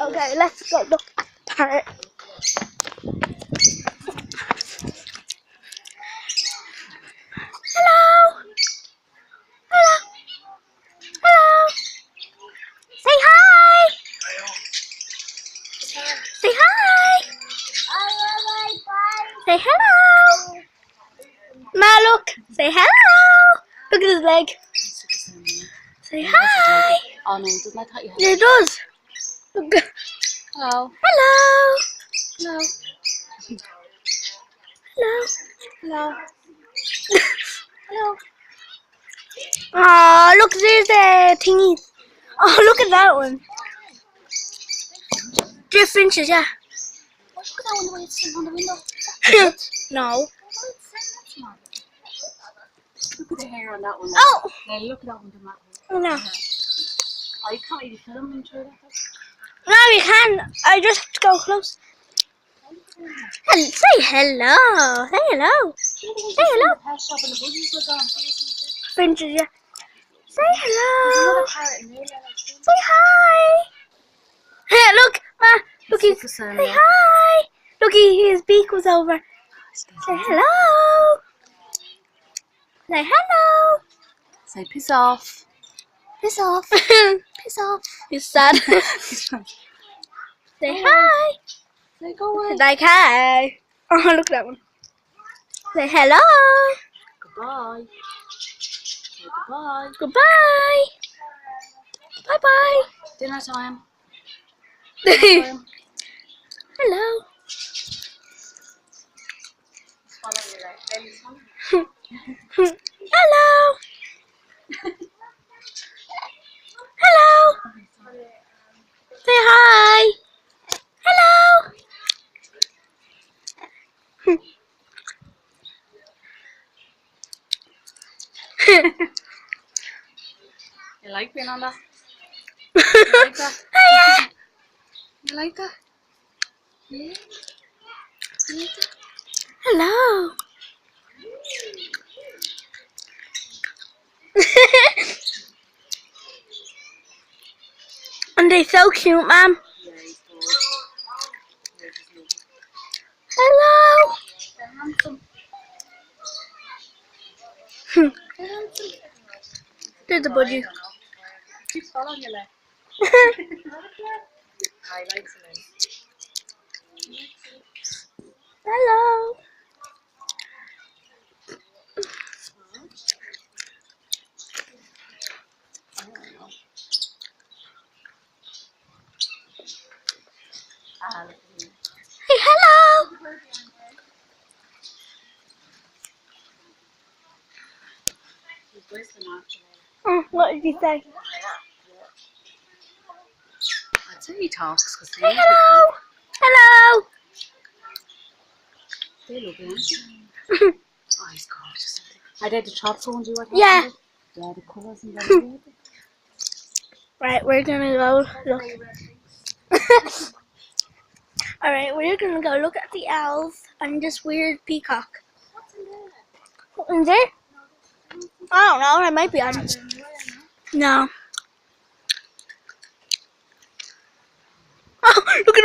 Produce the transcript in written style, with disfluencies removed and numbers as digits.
Okay, let's go look at the parrot. Hello. Hello. Hello. Say hi. Say hi. Say hello. Ma, look. Say hello. Look at his leg. Say hi. Oh no, doesn't that touch your head? Yeah, it does. Look. Hello. Hello. Hello. Hello. Hello. Hello. Oh, look, there's the thingy. Oh, look at that one. Drift inches, yeah. Oh, look at that one the way it's sitting on the window. No. Look at the hair on that one. Oh. Yeah, look at that one. Matt. Oh, no. Oh, you can't really film them through that. No, you can. I just have to go close. Say hello. Say hello. Say hello. Pet shop and the budgies were gone. Finches, yeah. Say There's hello. another parrot in there. Say hi. Hey, look, Ma. Look, It's say the same, hi. Look, his beak was over. Say hello. Say hello. Say piss off. Piss off. Piss off. He's sad. Say hi. Say go away. Like hi. Oh, look at that one. Say hello. Goodbye. Say goodbye. Goodbye. Bye bye. Dinner time. Hello. Hello. Hello. Say hi. Hello. You like being on that? You like that? Hiya. You like that? Yeah. You like that? Hello. And they're so cute, Mum. Yeah, he's cool. Hello. They're handsome. They're handsome. There's a budgie. He's following you there. I like it. Hello. Hey, hello. Oh, what did you say? I'd say he talks because Hey, hello. Hello. they look good. Oh, he's gorgeous. Are they the tropical ones you were talking Yeah. about? Yeah, the colours and everything. Right, we're gonna go look. Alright, we're gonna go look at the owls and this weird peacock. What's in there? I don't know, I might be on. No. Oh, look at him.